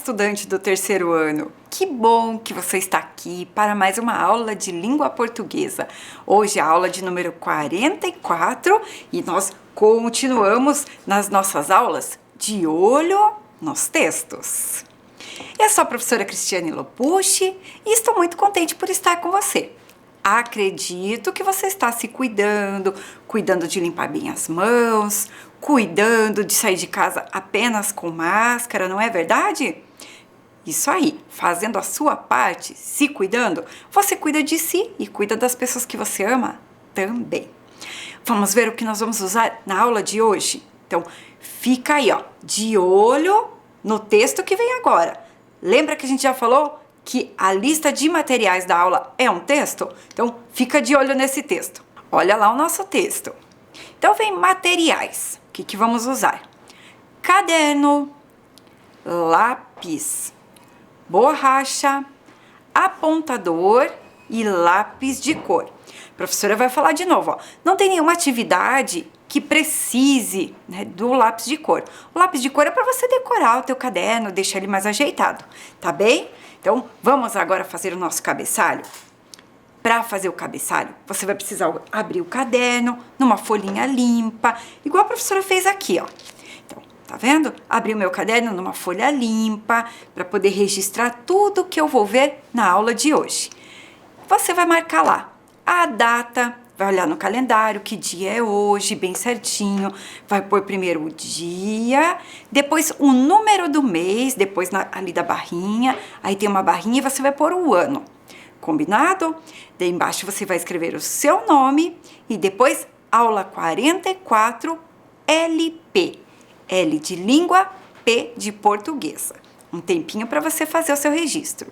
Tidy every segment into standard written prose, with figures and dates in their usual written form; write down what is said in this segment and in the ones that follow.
estudante do terceiro ano! Que bom que você está aqui para mais uma aula de língua portuguesa. Hoje é a aula de número 44 e nós continuamos nas nossas aulas de olho nos textos. Eu sou a professora Cristiane Lopucci e estou muito contente por estar com você. Acredito que você está se cuidando de limpar bem as mãos, cuidando de sair de casa apenas com máscara, não é verdade? Isso aí, fazendo a sua parte, se cuidando, você cuida de si e cuida das pessoas que você ama também. Vamos ver o que nós vamos usar na aula de hoje? Então, fica aí, ó, de olho no texto que vem agora. Lembra que a gente já falou que a lista de materiais da aula é um texto? Então, fica de olho nesse texto. Olha lá o nosso texto. Então, vem materiais. O que vamos usar? Caderno, lápis, borracha, apontador e lápis de cor. A professora vai falar de novo, ó. Não tem nenhuma atividade que precise, né, do lápis de cor. O lápis de cor é para você decorar o teu caderno, deixar ele mais ajeitado, tá bem? Então, vamos agora fazer o nosso cabeçalho. Para fazer o cabeçalho, você vai precisar abrir o caderno numa folhinha limpa, igual a professora fez aqui, ó. Então, tá vendo? Abri o meu caderno numa folha limpa, para poder registrar tudo que eu vou ver na aula de hoje. Você vai marcar lá a data, vai olhar no calendário que dia é hoje, bem certinho. Vai pôr primeiro o dia, depois o número do mês, depois ali da barrinha. Aí tem uma barrinha e você vai pôr o ano. Combinado? Daí embaixo você vai escrever o seu nome e depois aula 44 LP. L de língua, P de portuguesa. Um tempinho para você fazer o seu registro.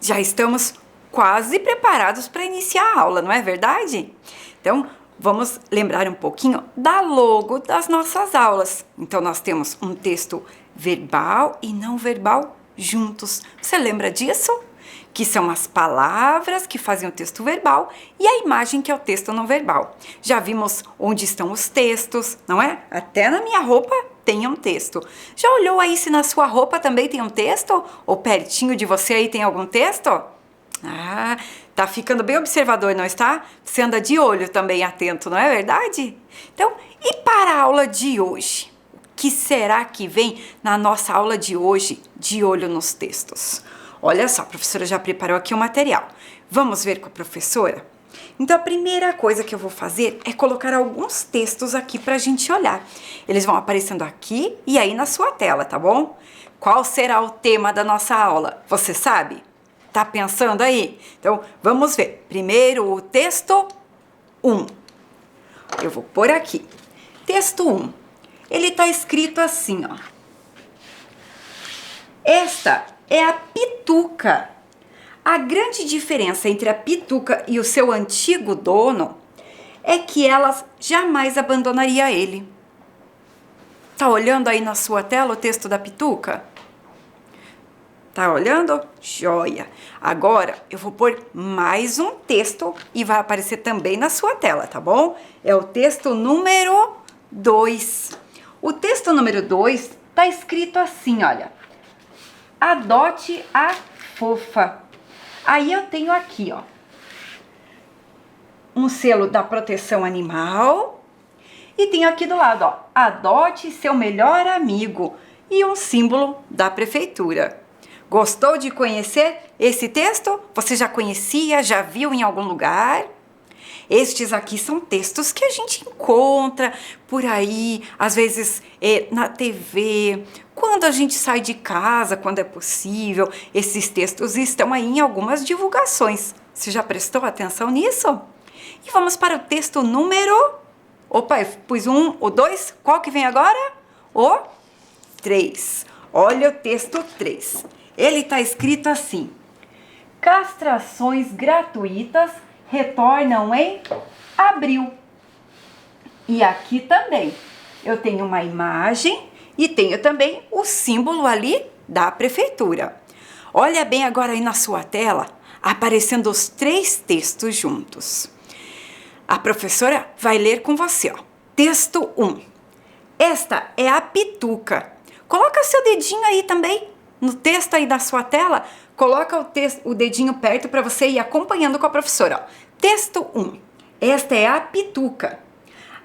já estamos quase preparados para iniciar a aula, não é verdade? Então, vamos lembrar um pouquinho da logo das nossas aulas. Então, nós temos um texto verbal e não verbal juntos. Você lembra disso? Que são as palavras que fazem o texto verbal e a imagem que é o texto não verbal. Já vimos onde estão os textos, não é? Até na minha roupa tem um texto. Já olhou aí se na sua roupa também tem um texto? Ou pertinho de você aí tem algum texto? Ah, tá ficando bem observador, não está? Você anda de olho também atento, não é verdade? Então, e para a aula de hoje? O que será que vem na nossa aula de hoje de olho nos textos? Olha só, a professora já preparou aqui o material. Vamos ver com a professora? Então, a primeira coisa que eu vou fazer é colocar alguns textos aqui para a gente olhar. Eles vão aparecendo aqui e aí na sua tela, tá bom? Qual será o tema da nossa aula? Você sabe? Tá pensando aí? Então, vamos ver. Primeiro, o texto 1. Eu vou pôr aqui. Texto 1. Ele tá escrito assim, ó. Esta é a Pituca. A grande diferença entre a Pituca e o seu antigo dono é que ela jamais abandonaria ele. Tá olhando aí na sua tela o texto da Pituca? Tá olhando? Joia! Agora eu vou pôr mais um texto e vai aparecer também na sua tela, tá bom? É o texto número 2. O texto número 2 tá escrito assim, olha. Adote a fofa. Aí eu tenho aqui, ó, um selo da proteção animal e tenho aqui do lado, ó, adote seu melhor amigo e um símbolo da prefeitura. Gostou de conhecer esse texto? Você já conhecia, já viu em algum lugar? Estes aqui são textos que a gente encontra por aí, às vezes na TV, quando a gente sai de casa, quando é possível. Esses textos estão aí em algumas divulgações. Você já prestou atenção nisso? E vamos para o texto número... Opa, eu pus o 2. Qual que vem agora? O 3. Olha o texto 3. Ele está escrito assim. Castrações gratuitas retornam em abril. E aqui também eu tenho uma imagem e tenho também o símbolo ali da prefeitura. Olha bem agora aí na sua tela, aparecendo os 3 textos juntos. A professora vai ler com você, ó. Texto 1. Esta é a Pituca. Coloca seu dedinho aí também no texto aí da sua tela. Coloca o dedinho perto para você ir acompanhando com a professora. Ó. Texto 1. Esta é a Pituca.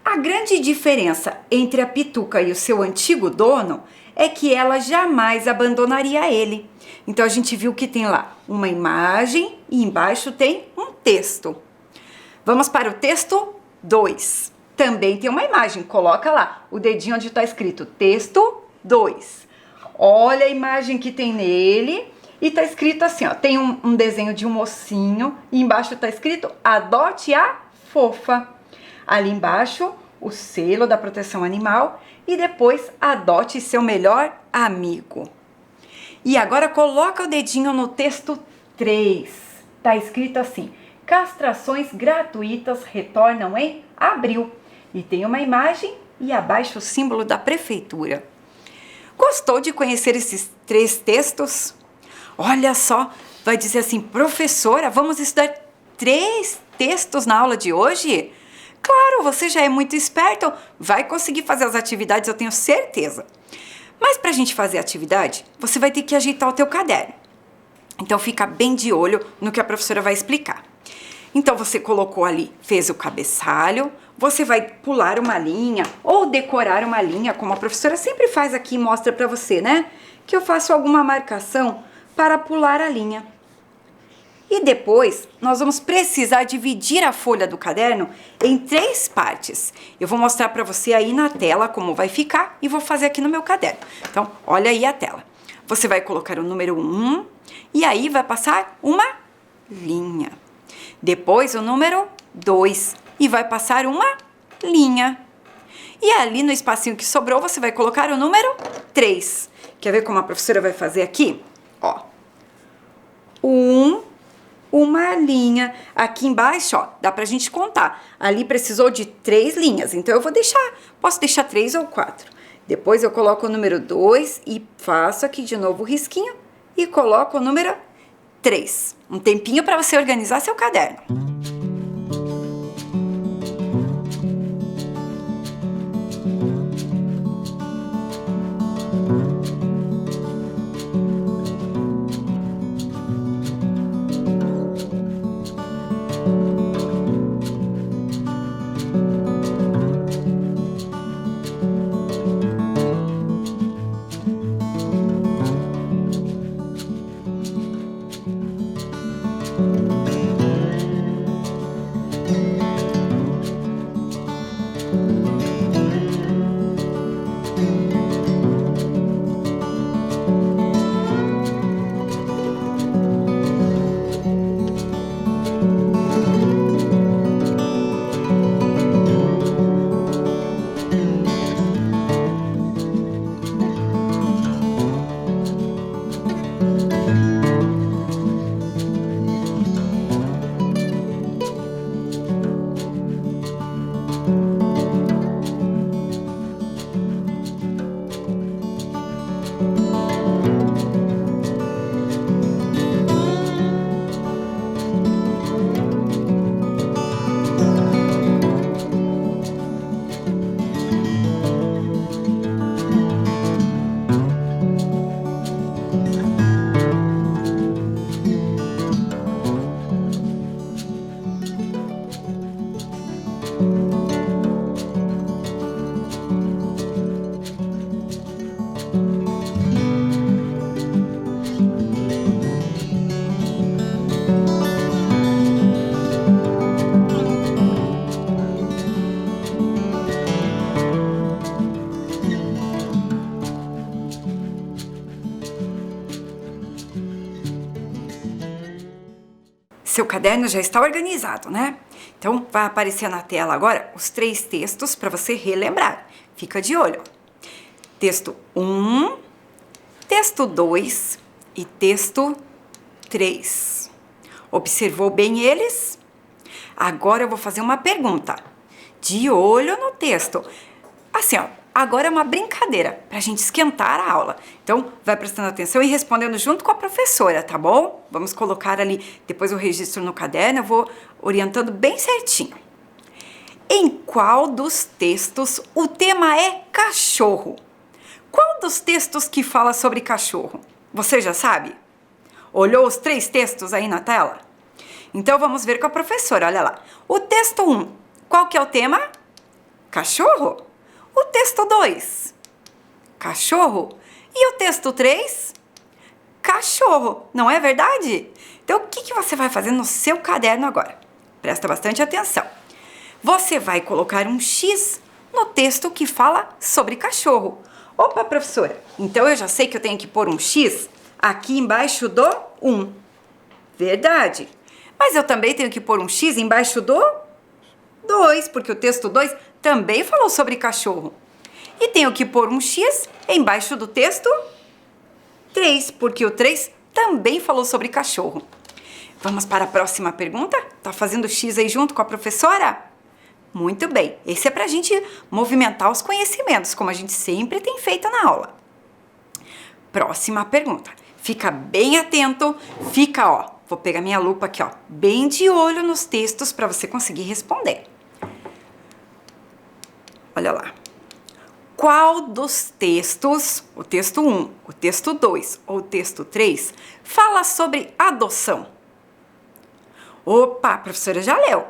A grande diferença entre a Pituca e o seu antigo dono é que ela jamais abandonaria ele. Então, a gente viu que tem lá uma imagem e embaixo tem um texto. Vamos para o texto 2. Também tem uma imagem. Coloca lá o dedinho onde está escrito texto 2. Olha a imagem que tem nele. E tá escrito assim, ó, tem um desenho de um mocinho e embaixo tá escrito adote a fofa. Ali embaixo, o selo da proteção animal e depois adote seu melhor amigo. E agora coloca o dedinho no texto 3. Tá escrito assim, castrações gratuitas retornam em abril. E tem uma imagem e abaixo o símbolo da prefeitura. Gostou de conhecer esses 3 textos? Olha só, vai dizer assim, professora, vamos estudar 3 textos na aula de hoje? Claro, você já é muito esperto, vai conseguir fazer as atividades, eu tenho certeza. Mas para a gente fazer a atividade, você vai ter que ajeitar o teu caderno. Então fica bem de olho no que a professora vai explicar. Então você colocou ali, fez o cabeçalho, você vai pular uma linha ou decorar uma linha, como a professora sempre faz aqui e mostra para você, né? Que eu faço alguma marcação para pular a linha. E depois, nós vamos precisar dividir a folha do caderno em 3 partes. Eu vou mostrar para você aí na tela como vai ficar e vou fazer aqui no meu caderno. Então, olha aí a tela. Você vai colocar o número 1 e aí vai passar uma linha. Depois o número 2 e vai passar uma linha. E ali no espacinho que sobrou, você vai colocar o número 3. Quer ver como a professora vai fazer aqui? Ó. uma linha. Aqui embaixo, ó, dá pra gente contar. Ali precisou de 3 linhas, então eu posso deixar 3 ou 4. Depois eu coloco o número 2 e faço aqui de novo o risquinho e coloco o número 3. Um tempinho para você organizar seu caderno. Seu caderno já está organizado, né? Então, vai aparecer na tela agora os 3 textos para você relembrar. Fica de olho. Texto 1, texto 2 e texto 3. Observou bem eles? Agora eu vou fazer uma pergunta. De olho no texto. Assim, ó. Agora é uma brincadeira para a gente esquentar a aula. Então, vai prestando atenção e respondendo junto com a professora, tá bom? Vamos colocar ali, depois eu registro no caderno, eu vou orientando bem certinho. Em qual dos textos o tema é cachorro? Qual dos textos que fala sobre cachorro? Você já sabe? Olhou os 3 textos aí na tela? Então, vamos ver com a professora, olha lá. O texto 1, qual que é o tema? Cachorro. O texto 2, cachorro. E o texto 3, cachorro. Não é verdade? Então, o que você vai fazer no seu caderno agora? Presta bastante atenção. Você vai colocar um X no texto que fala sobre cachorro. Opa, professora, então eu já sei que eu tenho que pôr um X aqui embaixo do 1. Verdade. Mas eu também tenho que pôr um X embaixo do 2, porque o texto 2 também falou sobre cachorro. E tenho que pôr um X embaixo do texto 3, porque o 3 também falou sobre cachorro. Vamos para a próxima pergunta? Tá fazendo X aí junto com a professora? Muito bem, esse é para a gente movimentar os conhecimentos, como a gente sempre tem feito na aula. Próxima pergunta. Fica bem atento, fica, ó, vou pegar minha lupa aqui, ó, bem de olho nos textos para você conseguir responder. Olha lá. Qual dos textos, o texto 1, o texto 2 ou o texto 3, fala sobre adoção? Opa, a professora já leu.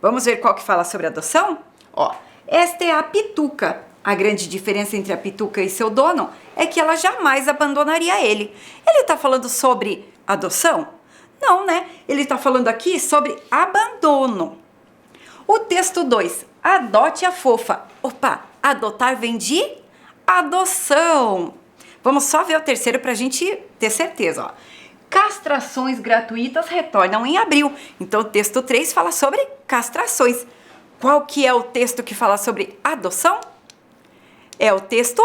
Vamos ver qual que fala sobre adoção? Ó, esta é a pituca. A grande diferença entre a pituca e seu dono é que ela jamais abandonaria ele. Ele tá falando sobre adoção? Não, né? Ele tá falando aqui sobre abandono. O texto 2, adote a fofa. Opa, adotar vem de adoção. Vamos só ver o terceiro pra gente ter certeza, ó. Castrações gratuitas retornam em abril. Então, o texto 3 fala sobre castrações. Qual que é o texto que fala sobre adoção? É o texto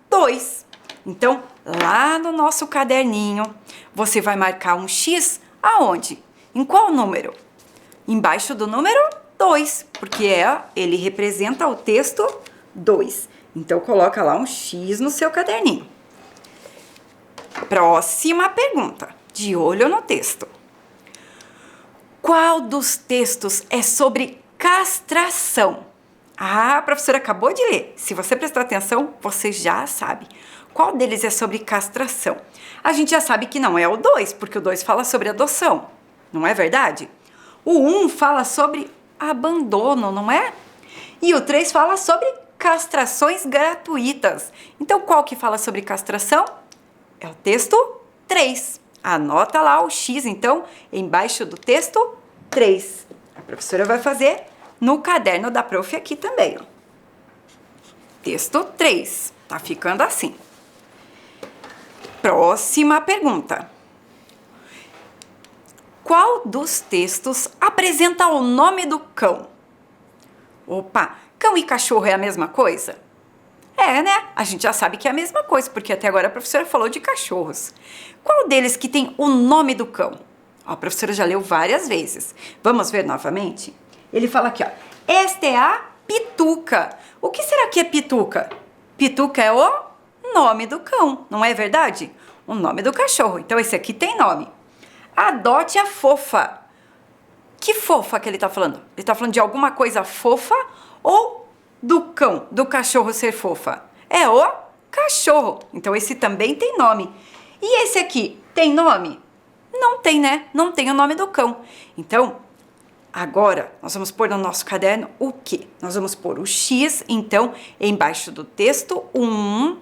2. Então, lá no nosso caderninho, você vai marcar um X aonde? Em qual número? Embaixo do número 2, porque ele representa o texto 2. Então, coloca lá um X no seu caderninho. Próxima pergunta, de olho no texto. Qual dos textos é sobre castração? Ah, a professora acabou de ler. Se você prestar atenção, você já sabe. Qual deles é sobre castração? A gente já sabe que não é o 2, porque o 2 fala sobre adoção. Não é verdade? O 1 fala sobre abandono, não é? E o 3 fala sobre castrações gratuitas. Então, qual que fala sobre castração? É o texto 3. Anota lá o X, então, embaixo do texto 3. A professora vai fazer no caderno da prof aqui também, ó. Texto 3. Tá ficando assim. Próxima pergunta. Qual dos textos apresenta o nome do cão? Opa, cão e cachorro é a mesma coisa? É, né? A gente já sabe que é a mesma coisa, porque até agora a professora falou de cachorros. Qual deles que tem o nome do cão? Ó, a professora já leu várias vezes. Vamos ver novamente? Ele fala aqui, ó. Esta é a Pituca. O que será que é Pituca? Pituca é o nome do cão, não é verdade? O nome do cachorro. Então, esse aqui tem nome. Adote a Fofa. Que fofa que ele tá falando? Ele tá falando de alguma coisa fofa ou do cão, do cachorro ser fofa? É o cachorro. Então, esse também tem nome. E esse aqui tem nome? Não tem, né? Não tem o nome do cão. Então, agora, nós vamos pôr no nosso caderno o quê? Nós vamos pôr o X, então, embaixo do texto 1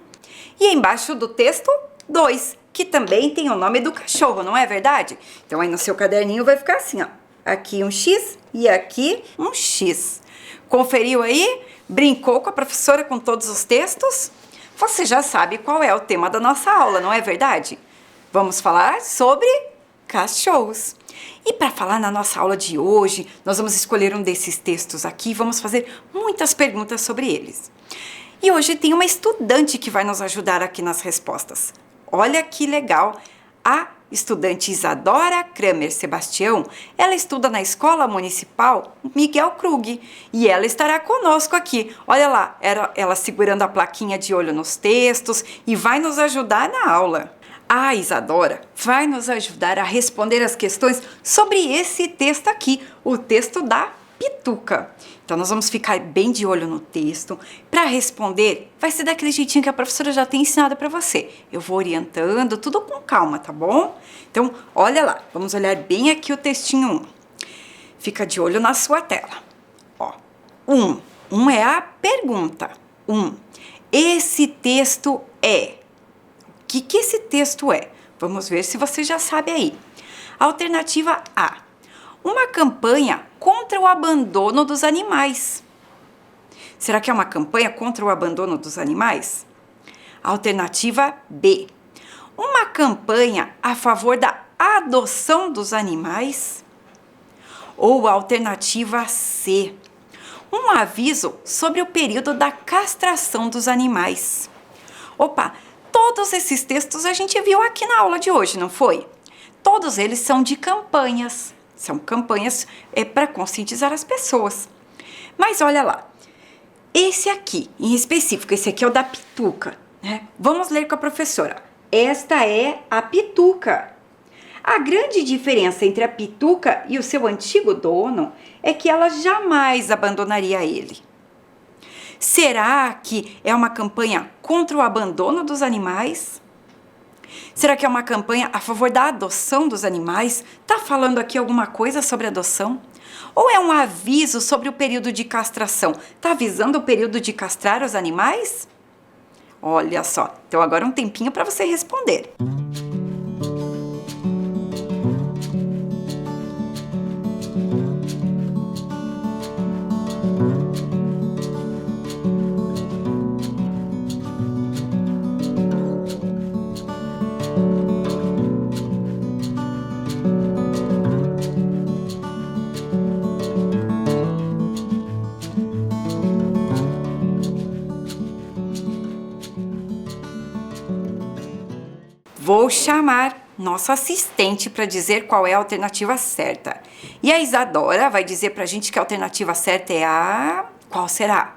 e embaixo do texto 2, que também tem o nome do cachorro, não é verdade? Então, aí no seu caderninho vai ficar assim, ó. Aqui um X e aqui um X. Conferiu aí? Brincou com a professora com todos os textos? Você já sabe qual é o tema da nossa aula, não é verdade? Vamos falar sobre cachorros. E para falar na nossa aula de hoje, nós vamos escolher um desses textos aqui e vamos fazer muitas perguntas sobre eles. E hoje tem uma estudante que vai nos ajudar aqui nas respostas. Olha que legal! A estudante Isadora Kramer Sebastião, ela estuda na Escola Municipal Miguel Krug e ela estará conosco aqui. Olha lá, ela segurando a plaquinha de olho nos textos e vai nos ajudar na aula. A Isadora vai nos ajudar a responder as questões sobre esse texto aqui, o texto da Pituca. Então, nós vamos ficar bem de olho no texto. Para responder, vai ser daquele jeitinho que a professora já tem ensinado para você. Eu vou orientando, tudo com calma, tá bom? Então, olha lá, vamos olhar bem aqui o textinho 1. Fica de olho na sua tela. Ó, 1. 1 é a pergunta. 1. Esse texto é... O que esse texto é? Vamos ver se você já sabe aí. Alternativa A. Uma campanha contra o abandono dos animais. Será que é uma campanha contra o abandono dos animais? Alternativa B. Uma campanha a favor da adoção dos animais? Ou alternativa C. Um aviso sobre o período da castração dos animais. Opa! Todos esses textos a gente viu aqui na aula de hoje, não foi? Todos eles são de campanhas. São campanhas para conscientizar as pessoas. Mas olha lá, esse aqui, em específico, esse aqui é o da Pituca, né? Vamos ler com a professora. Esta é a Pituca. A grande diferença entre a Pituca e o seu antigo dono é que ela jamais abandonaria ele. Será que é uma campanha contra o abandono dos animais? Será que é uma campanha a favor da adoção dos animais? Tá falando aqui alguma coisa sobre adoção? Ou é um aviso sobre o período de castração? Tá avisando o período de castrar os animais? Olha só, então agora um tempinho para você responder. vou chamar nosso assistente para dizer qual é a alternativa certa. E a Isadora vai dizer para a gente que a alternativa certa é a... Qual será?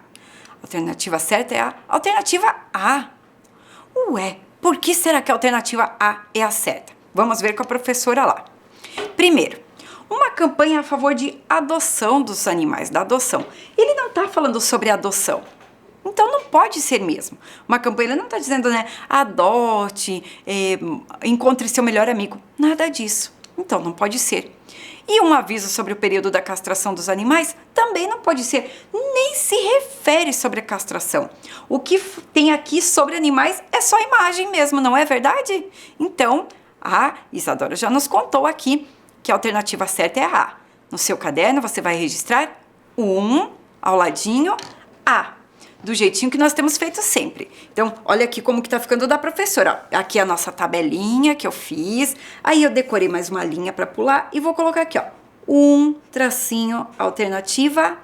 A alternativa certa é a alternativa A. Ué, por que será que a alternativa A é a certa? Vamos ver com a professora lá. Primeiro, uma campanha a favor de adoção dos animais, da adoção. Ele não está falando sobre adoção. Então não pode ser mesmo. Uma campanha, ele não está dizendo, né, adote, encontre seu melhor amigo. Nada disso. Então não pode ser. E um aviso sobre o período da castração dos animais também não pode ser. Nem se refere sobre a castração. O que tem aqui sobre animais é só imagem mesmo, não é verdade? Então, a Isadora já nos contou aqui que a alternativa certa é a A. No seu caderno você vai registrar ao ladinho, A. Do jeitinho que nós temos feito sempre. Então, olha aqui como que tá ficando da professora. Ó. Aqui é a nossa tabelinha que eu fiz. Aí eu decorei mais uma linha para pular e vou colocar aqui, ó. Tracinho, alternativa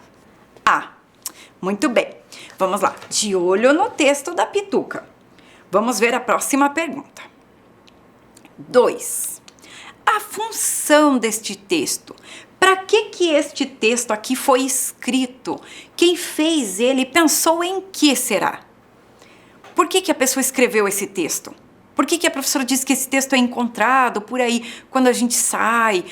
A. Muito bem. Vamos lá. De olho no texto da Pituca. Vamos ver a próxima pergunta. 2. A função deste texto. Para que este texto aqui foi escrito? Quem fez ele pensou em que será? Por que a pessoa escreveu esse texto? Por que a professora diz que esse texto é encontrado por aí quando a gente sai?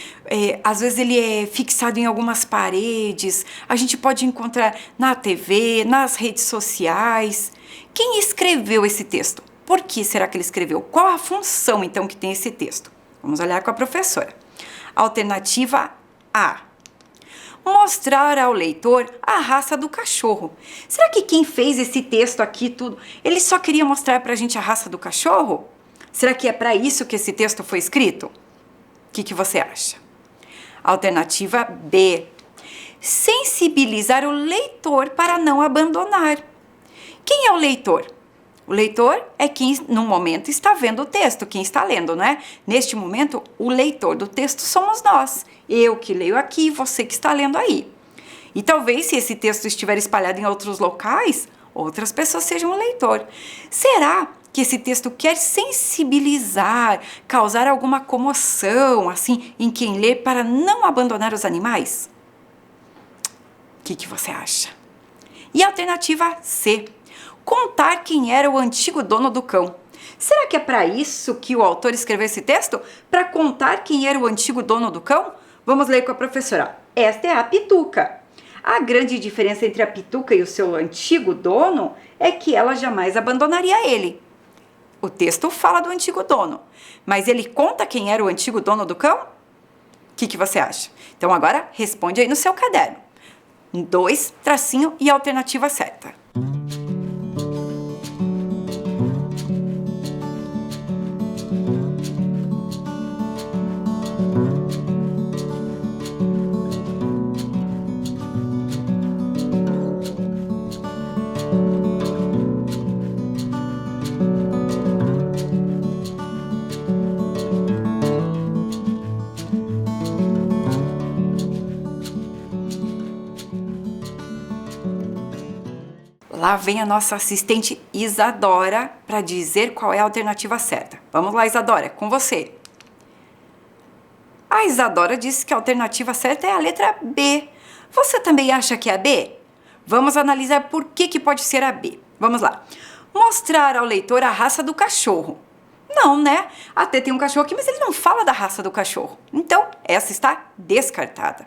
Às vezes ele é fixado em algumas paredes, a gente pode encontrar na TV, nas redes sociais. Quem escreveu esse texto? Por que será que ele escreveu? Qual a função, então, que tem esse texto? Vamos olhar com a professora. Alternativa A. Mostrar ao leitor a raça do cachorro. Será que quem fez esse texto aqui tudo, ele só queria mostrar pra gente a raça do cachorro? Será que é para isso que esse texto foi escrito? O que você acha? Alternativa B. Sensibilizar o leitor para não abandonar. Quem é o leitor? O leitor é quem, no momento, está vendo o texto, quem está lendo, né? Neste momento, o leitor do texto somos nós. Eu que leio aqui, você que está lendo aí. E talvez, se esse texto estiver espalhado em outros locais, outras pessoas sejam o leitor. Será que esse texto quer sensibilizar, causar alguma comoção, assim, em quem lê para não abandonar os animais? O que você acha? E a alternativa C. Contar quem era o antigo dono do cão. Será que é para isso que o autor escreveu esse texto? Para contar quem era o antigo dono do cão? Vamos ler com a professora. Esta é a Pituca. A grande diferença entre a Pituca e o seu antigo dono é que ela jamais abandonaria ele. O texto fala do antigo dono, mas ele conta quem era o antigo dono do cão? O que você acha? Então agora responde aí no seu caderno. 2, tracinho e a alternativa certa. Lá vem a nossa assistente Isadora para dizer qual é a alternativa certa. Vamos lá, Isadora, com você. A Isadora disse que a alternativa certa é a letra B. Você também acha que é a B? Vamos analisar por que pode ser a B. Vamos lá. Mostrar ao leitor a raça do cachorro. Não, né? Até tem um cachorro aqui, mas ele não fala da raça do cachorro. Então, essa está descartada.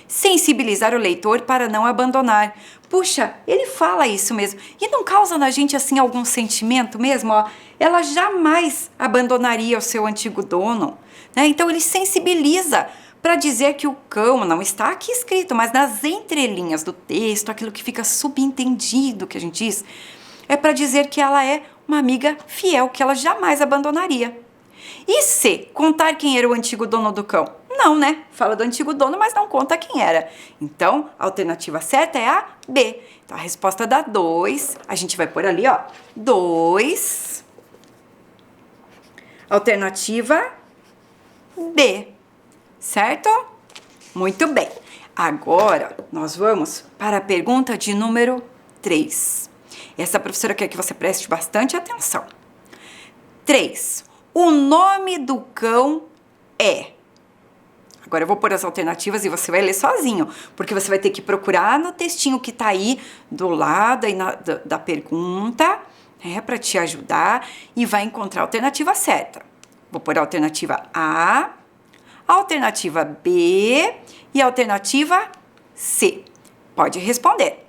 Sensibilizar o leitor para não abandonar. Puxa, ele fala isso mesmo. E não causa na gente, assim, algum sentimento mesmo? Ó, ela jamais abandonaria o seu antigo dono, né? Então, ele sensibiliza para dizer que o cão, não está aqui escrito, mas nas entrelinhas do texto, aquilo que fica subentendido, que a gente diz, é para dizer que ela é uma amiga fiel, que ela jamais abandonaria. E se contar quem era o antigo dono do cão? Não, né? Fala do antigo dono, mas não conta quem era. Então, a alternativa certa é a B. Então, a resposta dá 2. A gente vai pôr ali, ó, 2. Alternativa B. Certo? Muito bem. Agora, nós vamos para a pergunta de número 3. Essa professora quer que você preste bastante atenção. 3. O nome do cão é. Agora eu vou pôr as alternativas e você vai ler sozinho, porque você vai ter que procurar no textinho que tá aí do lado aí da pergunta, para te ajudar, e vai encontrar a alternativa certa. Vou pôr a alternativa A, a alternativa B e a alternativa C. Pode responder.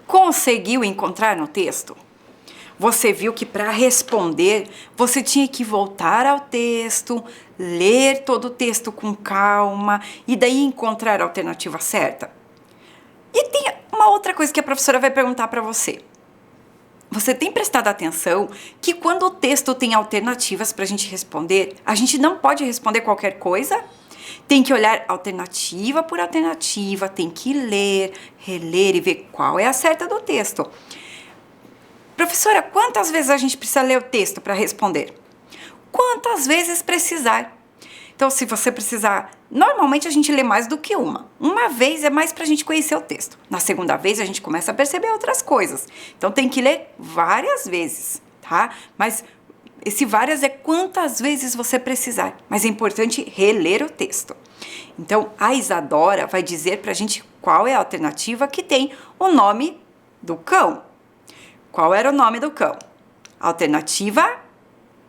Conseguiu encontrar no texto? Você viu que para responder você tinha que voltar ao texto, ler todo o texto com calma e daí encontrar a alternativa certa? E tem uma outra coisa que a professora vai perguntar para você. Você tem prestado atenção que quando o texto tem alternativas para a gente responder, a gente não pode responder qualquer coisa? Tem que olhar alternativa por alternativa, tem que ler, reler e ver qual é a certa do texto. Professora, quantas vezes a gente precisa ler o texto para responder? Quantas vezes precisar. Então, se você precisar, normalmente a gente lê mais do que uma. Uma vez é mais para a gente conhecer o texto. Na segunda vez a gente começa a perceber outras coisas. Então, tem que ler várias vezes, tá? Mas esse várias é quantas vezes você precisar. Mas é importante reler o texto. Então, a Isadora vai dizer pra gente qual é a alternativa que tem o nome do cão. Qual era o nome do cão? Alternativa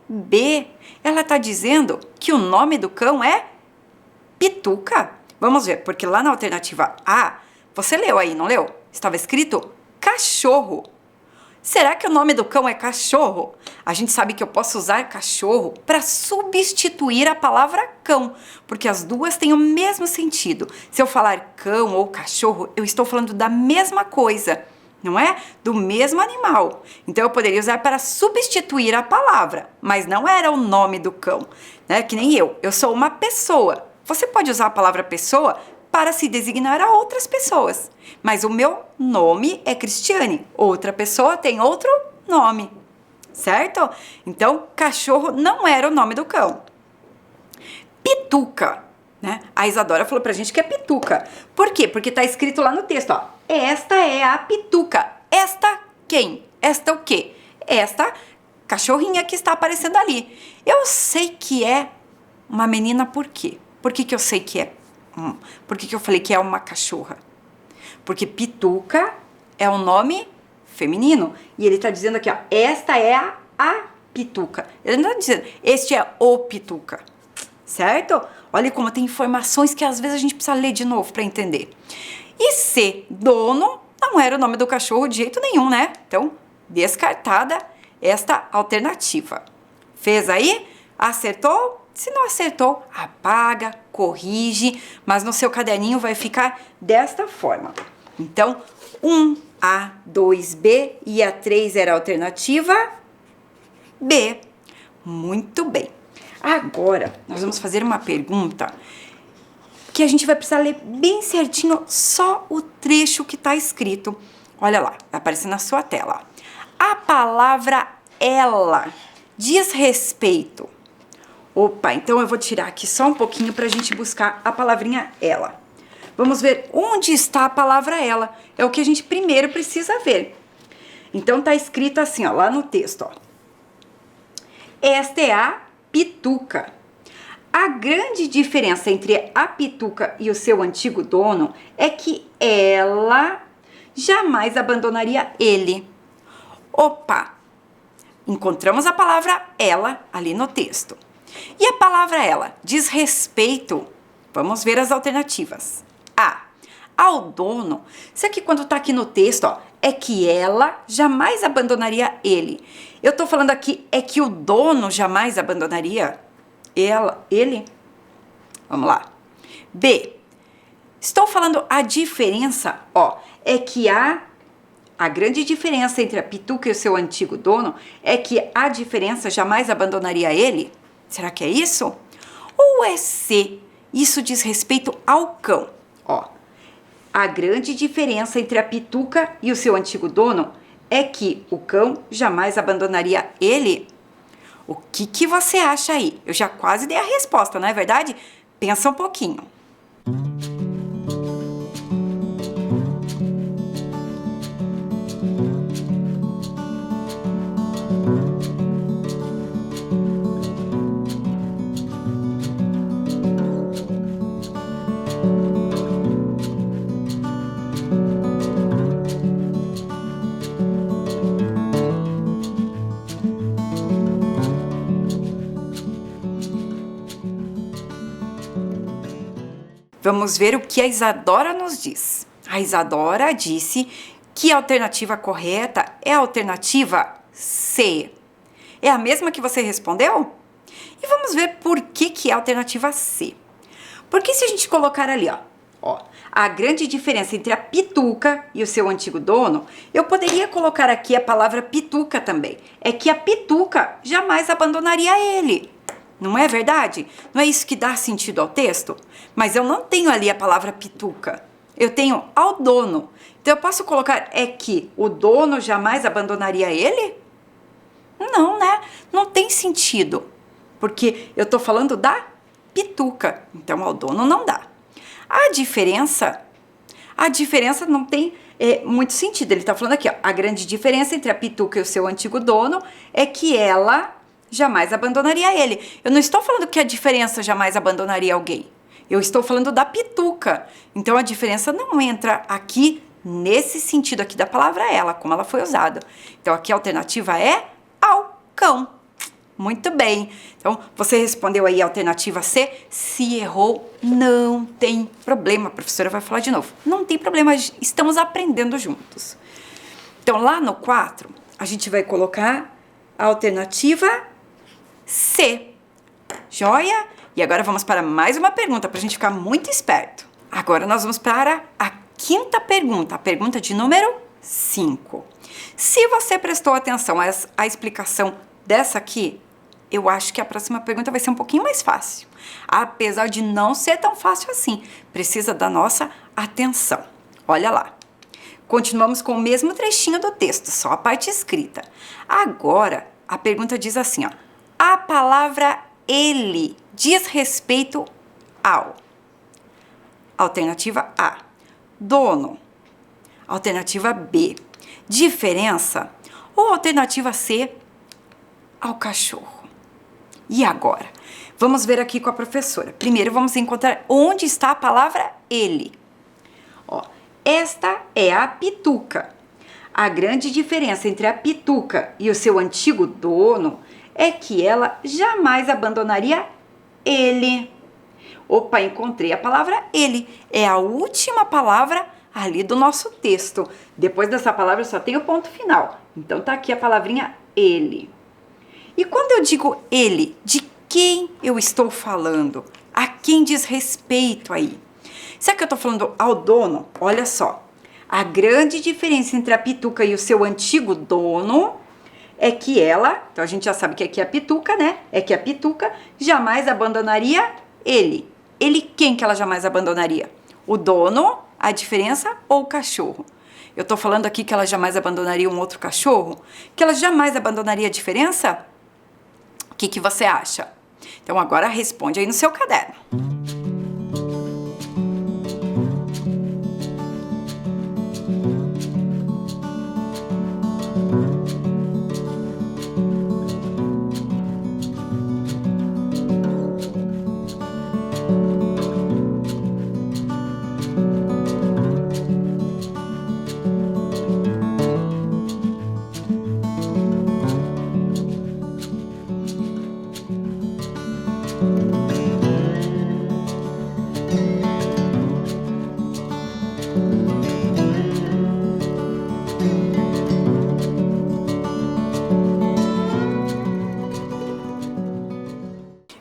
B. Ela está dizendo que o nome do cão é Pituca. Vamos ver, porque lá na alternativa A, você leu aí, não leu? Estava escrito cachorro. Será que o nome do cão é cachorro? A gente sabe que eu posso usar cachorro para substituir a palavra cão, porque as duas têm o mesmo sentido. Se eu falar cão ou cachorro, eu estou falando da mesma coisa, não é? Do mesmo animal. Então eu poderia usar para substituir a palavra, mas não era o nome do cão, né? Que nem eu sou uma pessoa. Você pode usar a palavra pessoa para se designar a outras pessoas. Mas o meu nome é Cristiane, outra pessoa tem outro nome, certo? Então, cachorro não era o nome do cão. Pituca, né? A Isadora falou pra gente que é pituca. Por quê? Porque tá escrito lá no texto, ó. Esta é a pituca. Esta quem? Esta o quê? Esta cachorrinha que está aparecendo ali. Eu sei que é uma menina por quê? Por que eu sei que é? Por que eu falei que é uma cachorra? Porque Pituca é um nome feminino. E ele está dizendo aqui, ó, esta é a Pituca. Ele não está dizendo, este é o Pituca. Certo? Olha como tem informações que às vezes a gente precisa ler de novo para entender. E C, dono, não era o nome do cachorro de jeito nenhum, né? Então, descartada esta alternativa. Fez aí? Acertou? Se não acertou, apaga, corrige, mas no seu caderninho vai ficar desta forma. Então, 1A, 2B e a 3 era a alternativa B. Muito bem. Agora, nós vamos fazer uma pergunta que a gente vai precisar ler bem certinho só o trecho que está escrito. Olha lá, vai aparecer na sua tela. A palavra ela diz respeito. Opa, então eu vou tirar aqui só um pouquinho para a gente buscar a palavrinha ela. Vamos ver onde está a palavra ela. É o que a gente primeiro precisa ver. Então tá escrito assim, ó, lá no texto, ó. Esta é a Pituca. A grande diferença entre a Pituca e o seu antigo dono é que ela jamais abandonaria ele. Opa! Encontramos a palavra ela ali no texto. E a palavra ela diz respeito. Vamos ver as alternativas. A. Ao dono. Isso aqui quando tá aqui no texto, ó, é que ela jamais abandonaria ele. Eu tô falando aqui é que o dono jamais abandonaria ele. Vamos lá. B. Estou falando a diferença, ó, é que a grande diferença entre a Pituca e o seu antigo dono é que a diferença jamais abandonaria ele. Será que é isso? Ou é C? Isso diz respeito ao cão. Ó, a grande diferença entre a Pituca e o seu antigo dono é que o cão jamais abandonaria ele. O que você acha aí? Eu já quase dei a resposta, não é verdade? Pensa um pouquinho. Vamos ver o que a Isadora nos diz. A Isadora disse que a alternativa correta é a alternativa C. É a mesma que você respondeu? E vamos ver por que é a alternativa C. Porque se a gente colocar ali, ó, a grande diferença entre a Pituca e o seu antigo dono, eu poderia colocar aqui a palavra Pituca também. É que a Pituca jamais abandonaria ele. Não é verdade? Não é isso que dá sentido ao texto? Mas eu não tenho ali a palavra Pituca. Eu tenho ao dono. Então eu posso colocar é que o dono jamais abandonaria ele? Não, né? Não tem sentido. Porque eu tô falando da Pituca. Então ao dono não dá. A diferença não tem muito sentido. Ele tá falando aqui, ó, a grande diferença entre a Pituca e o seu antigo dono é que ela jamais abandonaria ele. Eu não estou falando que a diferença jamais abandonaria alguém. Eu estou falando da Pituca. Então a diferença não entra aqui nesse sentido aqui da palavra ela, como ela foi usada. Então aqui a alternativa é ao cão. Muito bem. Então você respondeu aí a alternativa C. Se errou, não tem problema. A professora vai falar de novo. Não tem problema, estamos aprendendo juntos. Então lá no 4, a gente vai colocar a alternativa C. Joia? E agora vamos para mais uma pergunta para a gente ficar muito esperto. Agora nós vamos para a quinta pergunta, a pergunta de número 5. Se você prestou atenção à explicação dessa aqui, eu acho que a próxima pergunta vai ser um pouquinho mais fácil. Apesar de não ser tão fácil assim, precisa da nossa atenção. Olha lá. Continuamos com o mesmo trechinho do texto, só a parte escrita. Agora, a pergunta diz assim, ó. A palavra ele diz respeito ao. Alternativa A, dono. Alternativa B, diferença. Ou alternativa C, ao cachorro. E agora? Vamos ver aqui com a professora. Primeiro vamos encontrar onde está a palavra ele. Ó, esta é a Pituca. A grande diferença entre a Pituca e o seu antigo dono é que ela jamais abandonaria ele. Opa, encontrei a palavra ele. É a última palavra ali do nosso texto. Depois dessa palavra só tem o ponto final. Então tá aqui a palavrinha ele. E quando eu digo ele, de quem eu estou falando? A quem diz respeito aí? Será que eu estou falando ao dono? Olha só. A grande diferença entre a Pituca e o seu antigo dono é que ela, então a gente já sabe que aqui é a Pituca, né? É que a Pituca jamais abandonaria ele. Ele quem que ela jamais abandonaria? O dono, a diferença ou o cachorro? Eu tô falando aqui que ela jamais abandonaria um outro cachorro? Que ela jamais abandonaria a diferença? O que você acha? Então agora responde aí no seu caderno.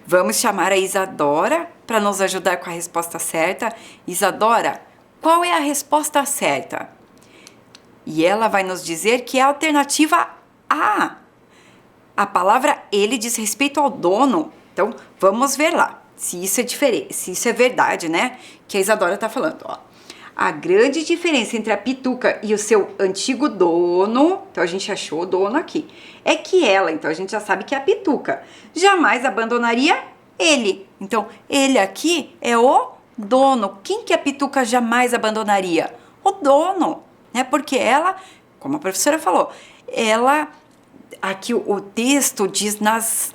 Vamos chamar a Isadora para nos ajudar com a resposta certa. Isadora, qual é a resposta certa? E ela vai nos dizer que é a alternativa A. A palavra ele diz respeito ao dono. Então, Então, vamos ver lá se isso é diferente, se isso é verdade, né? Que a Isadora tá falando, ó. A grande diferença entre a pituca e o seu antigo dono, então a gente achou o dono aqui, é que ela, então a gente já sabe que é a pituca, jamais abandonaria ele. Então, ele aqui é o dono. Quem que a pituca jamais abandonaria? O dono, né? Porque ela, como a professora falou, ela... Aqui o texto diz nas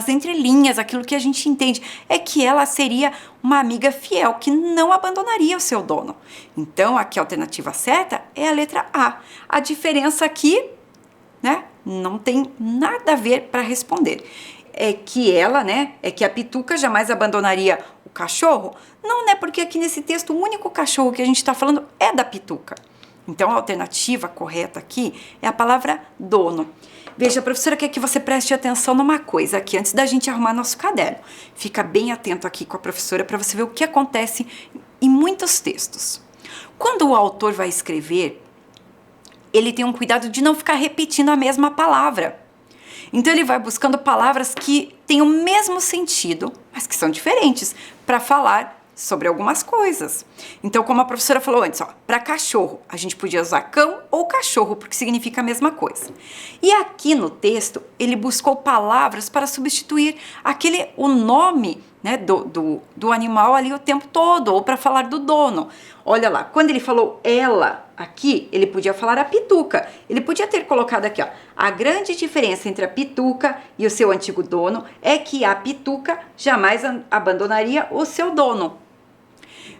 entrelinhas, aquilo que a gente entende, é que ela seria uma amiga fiel, que não abandonaria o seu dono. Então, aqui a alternativa certa é a letra A. A diferença aqui, né, não tem nada a ver para responder. É que ela, né, é que a pituca jamais abandonaria o cachorro? Não, né, porque aqui nesse texto o único cachorro que a gente está falando é da pituca. Então, a alternativa correta aqui é a palavra dono. Veja, a professora quer que você preste atenção numa coisa aqui, antes da gente arrumar nosso caderno. Fica bem atento aqui com a professora para você ver o que acontece em muitos textos. Quando o autor vai escrever, ele tem um cuidado de não ficar repetindo a mesma palavra. Então, ele vai buscando palavras que têm o mesmo sentido, mas que são diferentes, para falar sobre algumas coisas. Então, como a professora falou antes, ó, para cachorro, a gente podia usar cão ou cachorro, porque significa a mesma coisa. E aqui no texto, ele buscou palavras para substituir o nome, né, do animal ali o tempo todo, ou para falar do dono. Olha lá, quando ele falou ela aqui, ele podia falar a pituca. Ele podia ter colocado aqui, ó, a grande diferença entre a pituca e o seu antigo dono é que a pituca jamais abandonaria o seu dono.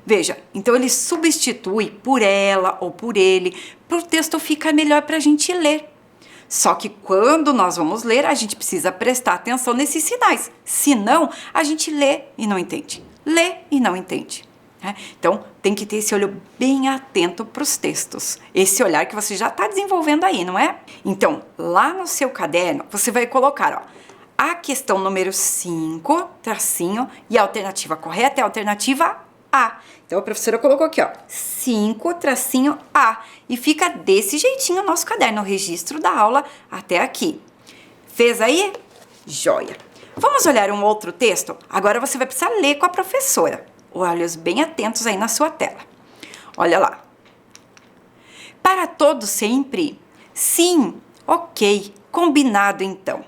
Veja, então ele substitui por ela ou por ele, para o texto ficar melhor para a gente ler. Só que quando nós vamos ler, a gente precisa prestar atenção nesses sinais. Senão, a gente lê e não entende. Lê e não entende. Né? Então, tem que ter esse olho bem atento para os textos. Esse olhar que você já está desenvolvendo aí, não é? Então, lá no seu caderno, você vai colocar, ó, a questão número 5, tracinho, e a alternativa correta é a alternativa A. Então, a professora colocou aqui, ó, 5, tracinho A. E fica desse jeitinho o nosso caderno, o registro da aula até aqui. Fez aí? Joia! Vamos olhar um outro texto? Agora você vai precisar ler com a professora. Olhos bem atentos aí na sua tela. Olha lá. Para todo sempre? Sim, ok, combinado então.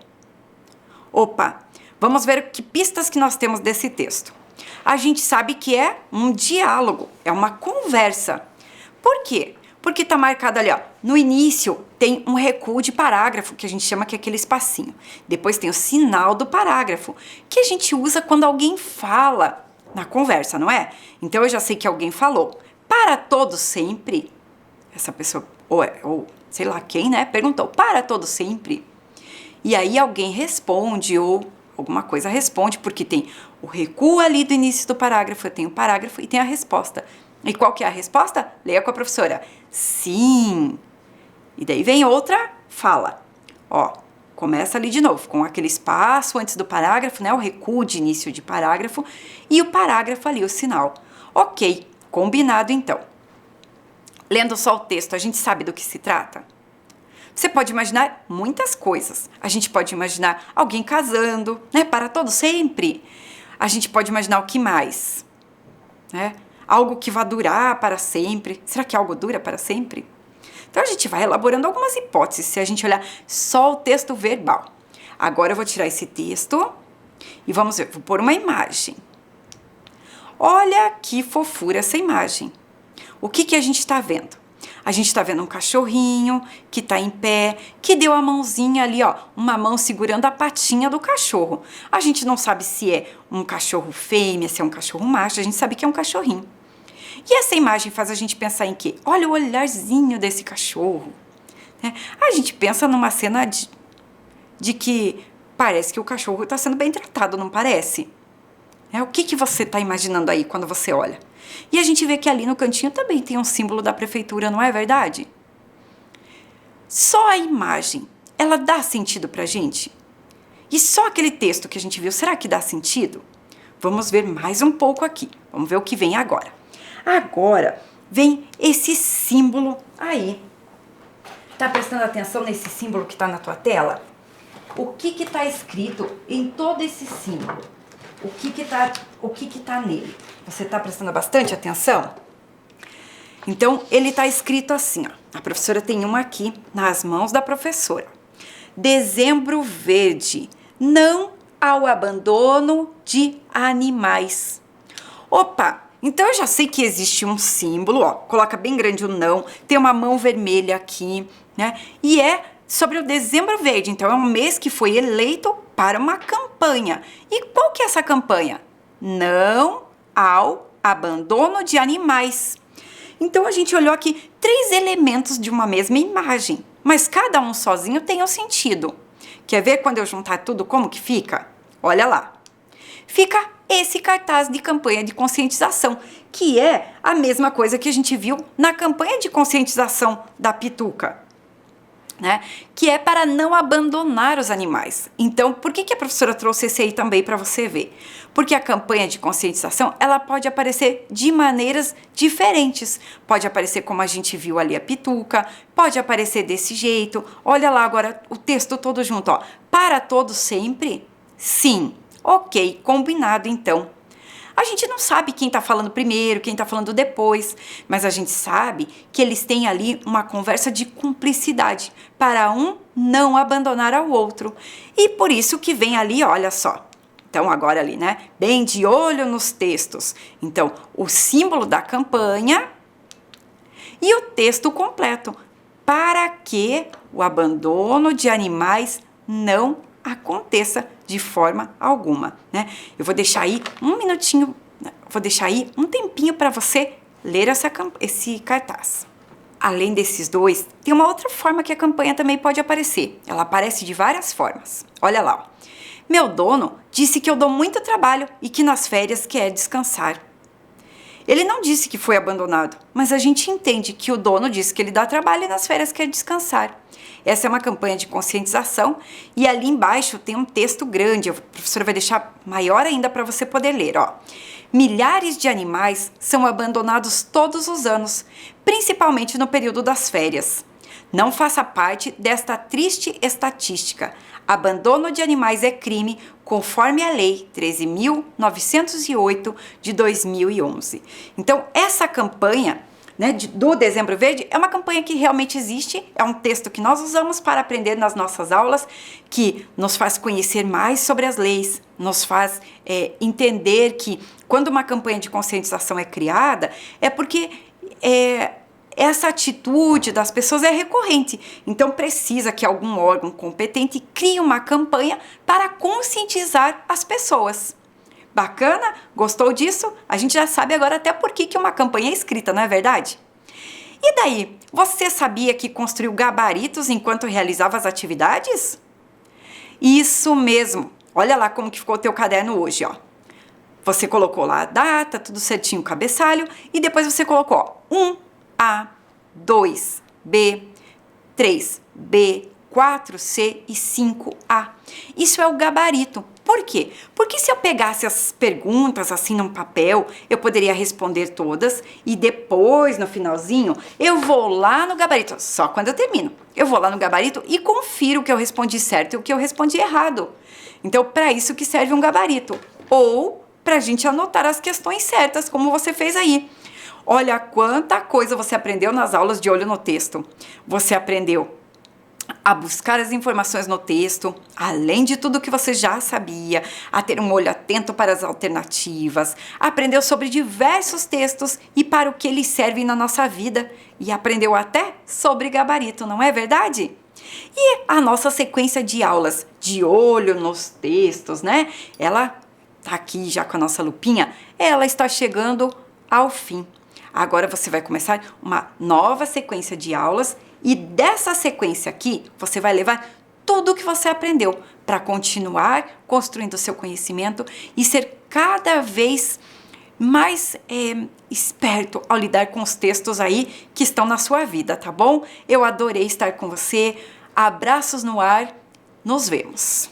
Opa, vamos ver que pistas que nós temos desse texto. A gente sabe que é um diálogo, é uma conversa. Por quê? Porque tá marcado ali, ó, no início tem um recuo de parágrafo, que a gente chama que é aquele espacinho. Depois tem o sinal do parágrafo, que a gente usa quando alguém fala na conversa, não é? Então eu já sei que alguém falou. Para todo sempre, essa pessoa, ou sei lá quem, né, perguntou, para todo sempre. E aí alguém responde, ou alguma coisa responde, porque tem o recuo ali do início do parágrafo, tem o parágrafo e tem a resposta. E qual que é a resposta? Leia com a professora. Sim. E daí vem outra fala. Ó, começa ali de novo, com aquele espaço antes do parágrafo, né? O recuo de início de parágrafo e o parágrafo ali, o sinal. Ok, combinado então. Lendo só o texto, a gente sabe do que se trata? Você pode imaginar muitas coisas. A gente pode imaginar alguém casando, né? Para todo sempre. A gente pode imaginar o que mais? Né? Algo que vai durar para sempre. Será que algo dura para sempre? Então, a gente vai elaborando algumas hipóteses se a gente olhar só o texto verbal. Agora, eu vou tirar esse texto e vamos ver, vou pôr uma imagem. Olha que fofura essa imagem. O que a gente está vendo? A gente está vendo um cachorrinho que está em pé, que deu a mãozinha ali, ó, uma mão segurando a patinha do cachorro. A gente não sabe se é um cachorro fêmea, se é um cachorro macho, a gente sabe que é um cachorrinho. E essa imagem faz a gente pensar em quê? Olha o olharzinho desse cachorro. Né? A gente pensa numa cena de que parece que o cachorro está sendo bem tratado, não parece? O que você está imaginando aí quando você olha? E a gente vê que ali no cantinho também tem um símbolo da prefeitura, não é verdade? Só a imagem, ela dá sentido pra gente? E só aquele texto que a gente viu, será que dá sentido? Vamos ver mais um pouco aqui. Vamos ver o que vem agora. Agora vem esse símbolo aí. Tá prestando atenção nesse símbolo que tá na tua tela? O que tá escrito em todo esse símbolo? o que tá nele. Você tá prestando bastante atenção? Então, ele tá escrito assim, ó. A professora tem uma aqui nas mãos da professora. Dezembro Verde, não ao abandono de animais. Opa, então eu já sei que existe um símbolo, ó, coloca bem grande o não, tem uma mão vermelha aqui, né? E é sobre o Dezembro Verde, então é um mês que foi eleito para uma campanha. E qual que é essa campanha? Não ao abandono de animais. Então a gente olhou aqui 3 elementos de uma mesma imagem, mas cada um sozinho tem um sentido. Quer ver quando eu juntar tudo como que fica? Olha lá. Fica esse cartaz de campanha de conscientização, que é a mesma coisa que a gente viu na campanha de conscientização da Pituca, né? Que é para não abandonar os animais. Então, por que a professora trouxe esse aí também para você ver? Porque a campanha de conscientização, ela pode aparecer de maneiras diferentes. Pode aparecer como a gente viu ali a Pituca, pode aparecer desse jeito. Olha lá agora o texto todo junto, ó. Para todos sempre? Sim. Ok, combinado então. A gente não sabe quem tá falando primeiro, quem tá falando depois, mas a gente sabe que eles têm ali uma conversa de cumplicidade para um não abandonar ao outro. E por isso que vem ali, olha só. Então agora ali, né? Bem de olho nos textos. Então, o símbolo da campanha e o texto completo. Para que o abandono de animais não aconteça de forma alguma, né? Eu vou deixar aí um minutinho, vou deixar aí um tempinho para você ler esse cartaz. Além desses dois, tem uma outra forma que a campanha também pode aparecer. Ela aparece de várias formas. Olha lá, ó. Meu dono disse que eu dou muito trabalho e que nas férias quer descansar. Ele não disse que foi abandonado, mas a gente entende que o dono disse que ele dá trabalho e nas férias quer descansar. Essa é uma campanha de conscientização e ali embaixo tem um texto grande, a professora vai deixar maior ainda para você poder ler, ó. Milhares de animais são abandonados todos os anos, principalmente no período das férias. Não faça parte desta triste estatística. Abandono de animais é crime, conforme a Lei 13.908 de 2011. Então, essa campanha, né, do Dezembro Verde é uma campanha que realmente existe, é um texto que nós usamos para aprender nas nossas aulas, que nos faz conhecer mais sobre as leis, nos faz entender que quando uma campanha de conscientização é criada, é porque essa atitude das pessoas é recorrente, então precisa que algum órgão competente crie uma campanha para conscientizar as pessoas. Bacana? Gostou disso? A gente já sabe agora até por que uma campanha é escrita, não é verdade? E daí, você sabia que construiu gabaritos enquanto realizava as atividades? Isso mesmo! Olha lá como que ficou o teu caderno hoje, ó. Você colocou lá a data, tudo certinho, o cabeçalho, e depois você colocou, ó, 1A, 2B, 3B, 4C e 5A. Isso é o gabarito. Por quê? Porque se eu pegasse as perguntas assim num papel, eu poderia responder todas e depois, no finalzinho, eu vou lá no gabarito, só quando eu termino. Eu vou lá no gabarito e confiro o que eu respondi certo e o que eu respondi errado. Então, para isso que serve um gabarito. Ou para a gente anotar as questões certas, como você fez aí. Olha quanta coisa você aprendeu nas aulas de olho no texto. Você aprendeu a buscar as informações no texto, além de tudo que você já sabia, a ter um olho atento para as alternativas, aprendeu sobre diversos textos e para o que eles servem na nossa vida e aprendeu até sobre gabarito, não é verdade? E a nossa sequência de aulas de olho nos textos, né? Ela tá aqui já com a nossa lupinha, ela está chegando ao fim. Agora você vai começar uma nova sequência de aulas e dessa sequência aqui, você vai levar tudo o que você aprendeu para continuar construindo o seu conhecimento e ser cada vez mais esperto ao lidar com os textos aí que estão na sua vida, tá bom? Eu adorei estar com você. Abraços no ar. Nos vemos.